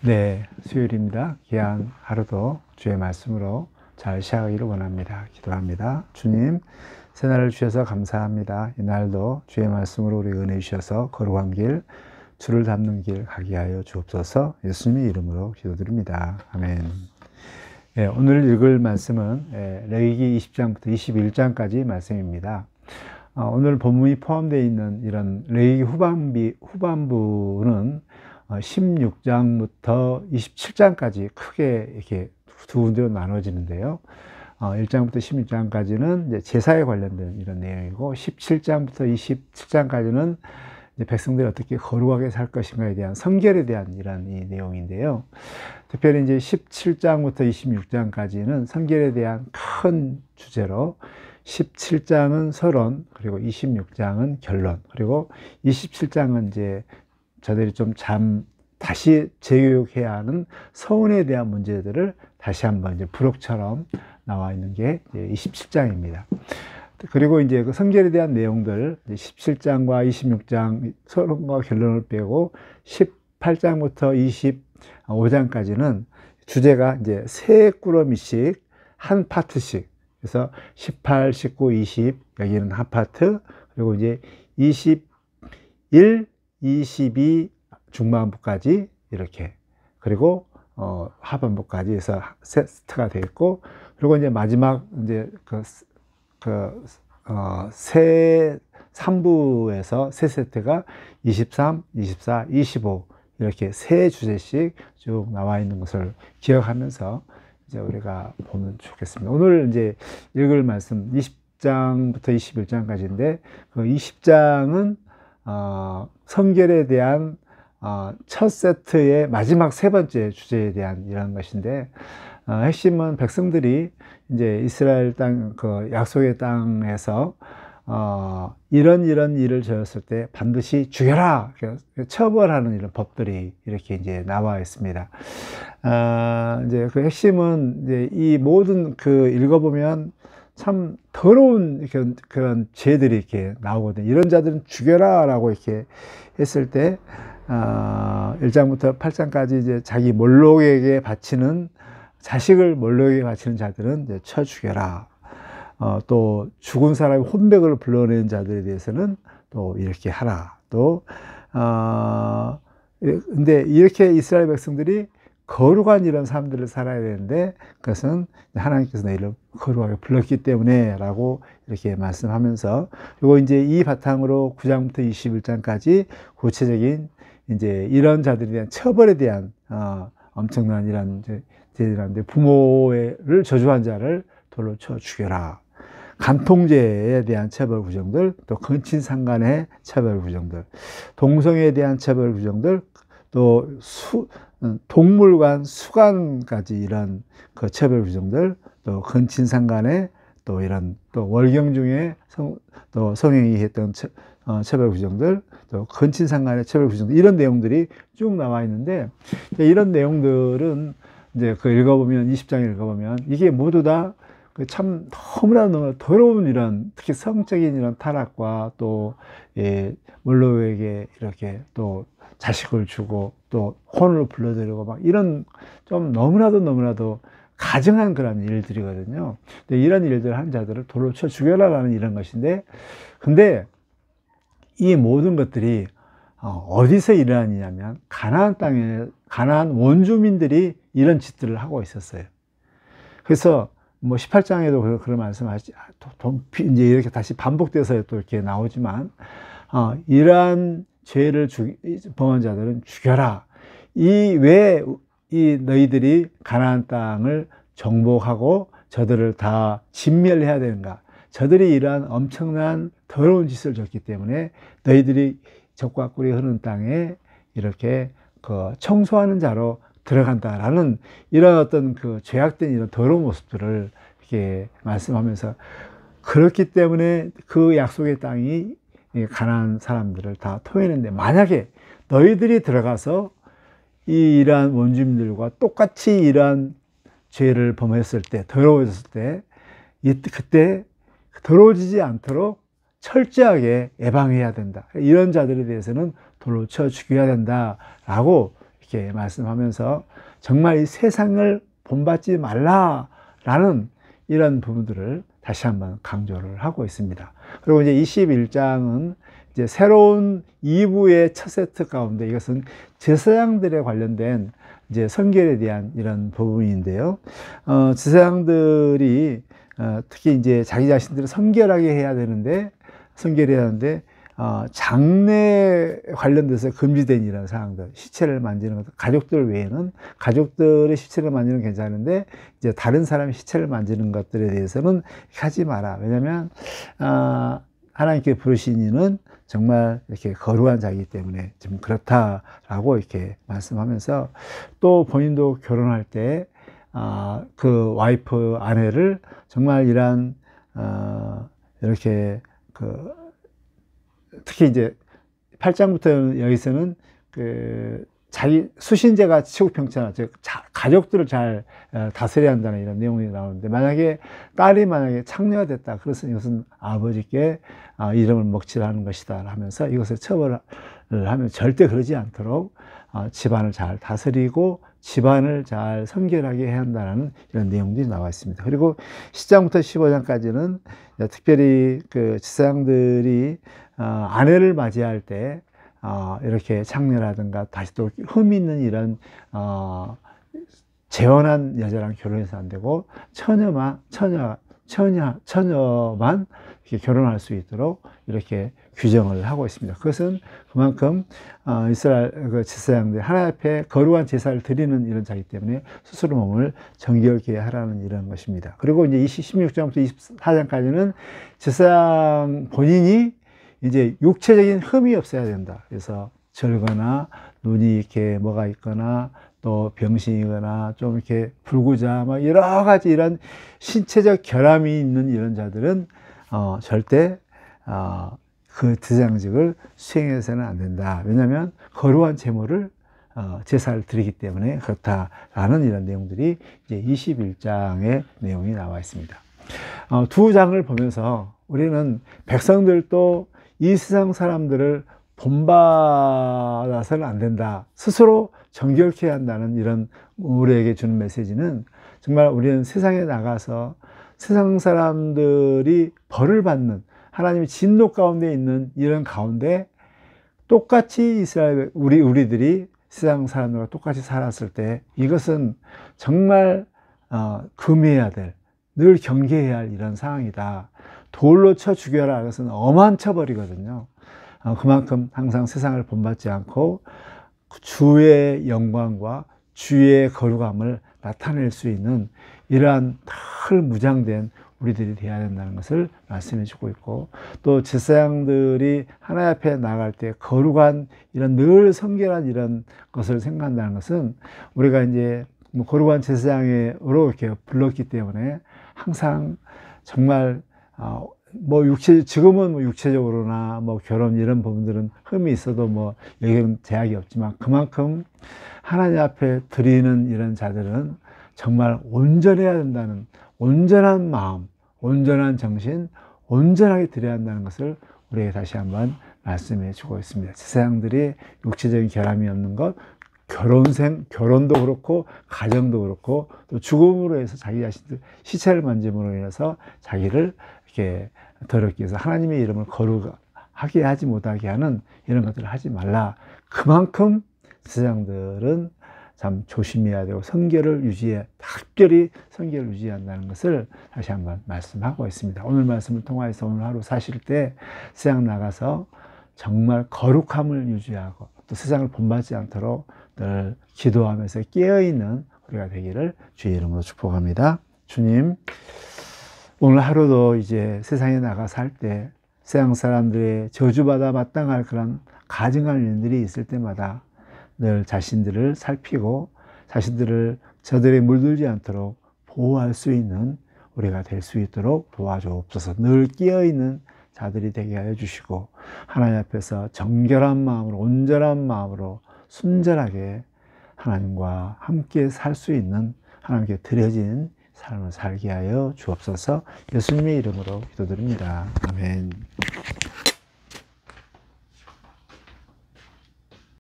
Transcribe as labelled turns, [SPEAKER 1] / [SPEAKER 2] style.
[SPEAKER 1] 네, 수요일입니다. 귀한 하루도 주의 말씀으로 잘 시작하기를 원합니다. 기도합니다. 주님, 새날을 주셔서 감사합니다. 이날도 주의 말씀으로 우리 은혜 주셔서 거룩한 길, 주를 닮는 길 가게 하여 주옵소서. 예수님의 이름으로 기도드립니다. 아멘. 네, 오늘 읽을 말씀은 레위기 20장부터 21장까지 말씀입니다. 오늘 본문이 포함되어 있는 이런 레위기 후반부는 16장부터 27장까지 크게 이렇게 두 군데로 나눠지는데요. 1장부터 16장까지는 이제 제사에 관련된 이런 내용이고, 17장부터 27장까지는 이제 백성들이 어떻게 거룩하게 살 것인가에 대한 성결에 대한 이런 이 내용인데요. 특별히 이제 17장부터 26장까지는 성결에 대한 큰 주제로, 17장은 서론, 그리고 26장은 결론, 그리고 27장은 이제 저들이 다시 재교육해야 하는 서원에 대한 문제들을 다시 한번 이제 부록처럼 나와 있는 게 27장입니다. 그리고 이제 그 성결에 대한 내용들, 17장과 26장 서론과 결론을 빼고 18장부터 25장까지는 주제가 이제 세 꾸러미씩 한 파트씩. 그래서 18, 19, 20 여기는 한 파트, 그리고 이제 21, 22 중반부까지 이렇게, 그리고 하반부까지 해서 세트가 되어 있고, 그리고 이제 마지막 이제 세 3부에서 세 세트가 23, 24, 25 이렇게 세 주제씩 쭉 나와 있는 것을 기억하면서 이제 우리가 보면 좋겠습니다. 오늘 이제 읽을 말씀 20장부터 21장까지인데, 그 20장은 성결에 대한 첫 세트의 마지막 세 번째 주제에 대한 이런 것인데, 핵심은 백성들이 이제 이스라엘 땅, 그 약속의 땅에서 이런 일을 저었을 때 반드시 죽여라, 처벌하는 이런 법들이 이렇게 이제 나와 있습니다. 이제 그 핵심은 이제 이 모든 그 읽어보면 참 더러운 그런 죄들이 이렇게 나오거든요. 이런 자들은 죽여라라고 이렇게 했을 때, 1장부터 8장까지 이제 자기 몰록에게 바치는, 자식을 몰록에게 바치는 자들은 이제 쳐 죽여라. 또 죽은 사람의 혼백을 불러내는 자들에 대해서는 또 이렇게 하라. 또 근데 이렇게 이스라엘 백성들이 거룩한 이런 삶들을 살아야 되는데, 그것은 하나님께서 너희를 거룩하게 불렀기 때문에 라고 이렇게 말씀하면서, 그리고 이제 이 바탕으로 9장부터 21장까지 구체적인 이제 이런 자들에 대한 처벌에 대한 엄청난 이런 제들인데, 부모를 저주한 자를 돌로 쳐 죽여라. 간통죄에 대한 처벌 규정들, 또 근친상간의 처벌 규정들, 동성애에 대한 처벌 규정들, 또 동물 간 수간까지 이런 그 처벌 규정들, 또 근친상간의 또 이런 또 월경 중에 또 성행위 했던 처벌 규정들, 또 근친상간의 처벌 규정들, 이런 내용들이 쭉 나와 있는데, 이런 내용들은 이제 그 읽어보면, 20장 읽어보면 이게 모두 다 참 너무나 더러운 이런, 특히 성적인 이런 타락과 또 몰로에게 이렇게 또 자식을 주고 또 혼을 불러들이고 막 이런 좀 너무나도 가증한 그런 일들이거든요. 근데 이런 일들을 한 자들을 돌로 쳐 죽여라라는 이런 것인데, 근데 이 모든 것들이 어디서 일어나냐면 가나안 땅에, 가나안 원주민들이 이런 짓들을 하고 있었어요. 그래서 뭐 18장에도 그런 말씀하시, 이제 이렇게 다시 반복돼서 또 이렇게 나오지만, 이러한 죄를 범한 자들은 죽여라. 왜 너희들이 가나안 땅을 정복하고 저들을 다 진멸해야 되는가? 저들이 이러한 엄청난 더러운 짓을 졌기 때문에 너희들이 적과 꿀이 흐르는 땅에 이렇게 그 청소하는 자로 들어간다라는 이런 어떤 그 죄악된 이런 더러운 모습들을 이렇게 말씀하면서, 그렇기 때문에 그 약속의 땅이 가나안 사람들을 다 토해내는데, 만약에 너희들이 들어가서 이러한 원주민들과 똑같이 이러한 죄를 범했을 때, 더러워졌을 때, 그때 더러워지지 않도록 철저하게 예방해야 된다. 이런 자들에 대해서는 돌로 쳐 죽여야 된다라고 이렇게 말씀하면서 정말 이 세상을 본받지 말라라는 이런 부분들을 다시 한번 강조를 하고 있습니다. 그리고 이제 21장은 이제 새로운 2부의 첫 세트 가운데 이것은 제사장들에 관련된 이제 성결에 대한 이런 부분인데요. 제사장들이 특히 이제 자기 자신들을 성결하게 해야 되는데, 성결해야 하는데, 장례 관련돼서 금지된 이런 사항들, 시체를 만지는 것, 가족들 외에는 가족들의 시체를 만지는 건 괜찮은데, 이제 다른 사람의 시체를 만지는 것들에 대해서는 하지 마라. 왜냐면, 하나님께 부르신 이는 정말 이렇게 거룩한 자이기 때문에 좀 그렇다라고 이렇게 말씀하면서, 또 본인도 결혼할 때, 그 와이프, 아내를 정말 이러한, 이렇게 특히 이제 8장부터 여기서는 자기 수신제가 치국평천하, 즉 가족들을 잘 다스려야 한다는 이런 내용이 나오는데, 만약에 딸이 창녀가 됐다, 그것은 이것은 아버지께 이름을 먹칠하는 것이다 하면서 이것을 처벌을 하면 절대 그러지 않도록 집안을 잘 다스리고 집안을 잘 성결하게 해야 한다는 이런 내용들이 나와 있습니다. 그리고 10장부터 15장까지는 특별히 그 제사장들이 아내를 맞이할 때 이렇게 창녀라든가 다시 또 흠이 있는 이런 재혼한 여자랑 결혼해서 안 되고 처녀만 이렇게 결혼할 수 있도록 이렇게 규정을 하고 있습니다. 그것은 그만큼 이스라엘 그 제사장들이 하나님 앞에 거룩한 제사를 드리는 이런 자이기 때문에 스스로 몸을 정결케 하라는 이런 것입니다. 그리고 이제 16장부터 24장까지는 제사장 본인이 이제 육체적인 흠이 없어야 된다. 그래서 절거나 눈이 이렇게 뭐가 있거나 또 병신이거나 좀 이렇게 불구자 막 여러 가지 이런 신체적 결함이 있는 이런 자들은 절대 그 제사장직을 수행해서는 안 된다. 왜냐하면 거룩한 제물을 제사를 드리기 때문에 그렇다라는 이런 내용들이 이제 21장의 내용이 나와 있습니다. 두 장을 보면서 우리는 백성들도 이 세상 사람들을 본받아서는 안 된다. 스스로 정결케 해야 한다는 이런 우리에게 주는 메시지는, 정말 우리는 세상에 나가서 세상 사람들이 벌을 받는 하나님의 진노 가운데 있는 이런 가운데 똑같이 이스라엘 우리들이 세상 사람들과 똑같이 살았을 때 이것은 정말 금해야 될, 늘 경계해야 할 이런 상황이다. 돌로 쳐 죽여라. 그것은 엄한 처벌이거든요. 그만큼 항상 세상을 본받지 않고 주의 영광과 주의 거룩함을 나타낼 수 있는 이러한 늘 무장된 우리들이 되어야 된다는 것을 말씀해 주고 있고, 또 제사장들이 하나님 앞에 나갈 때 거룩한 이런 늘 성결한 이런 것을 생각한다는 것은 우리가 이제 거룩한 제사장으로 이렇게 불렀기 때문에 항상 정말 지금은 육체적으로나 결혼 이런 부분들은 흠이 있어도 여기는 제약이 없지만, 그만큼 하나님 앞에 드리는 이런 자들은 정말 온전해야 된다는, 온전한 마음, 온전한 정신, 온전하게 드려야 한다는 것을 우리에게 다시 한번 말씀해 주고 있습니다. 제사장들이 육체적인 결함이 없는 것, 결혼도 그렇고 가정도 그렇고 또 죽음으로 해서 자기 자신들 시체를 만짐으로 인해서 자기를 이렇게 더럽게 해서 하나님의 이름을 거룩하게 하지 못하게 하는 이런 것들을 하지 말라. 그만큼 제사장들은 참 조심해야 되고 특별히 성결을 유지한다는 것을 다시 한번 말씀하고 있습니다. 오늘 말씀을 통해서 오늘 하루 사실 때 세상 나가서 정말 거룩함을 유지하고 또 세상을 본받지 않도록 늘 기도하면서 깨어있는 우리가 되기를 주의 이름으로 축복합니다. 주님, 오늘 하루도 이제 세상에 나가 살 때 세상 사람들의 저주받아 마땅할 그런 가증한 일들이 있을 때마다 늘 자신들을 살피고 저들에 물들지 않도록 보호할 수 있는 우리가 될 수 있도록 도와주옵소서. 늘 깨어있는 자들이 되게 하여 주시고 하나님 앞에서 정결한 마음으로, 온전한 마음으로 순전하게 하나님과 함께 살 수 있는, 하나님께 드려진 삶을 살게 하여 주옵소서. 예수님의 이름으로 기도드립니다. 아멘.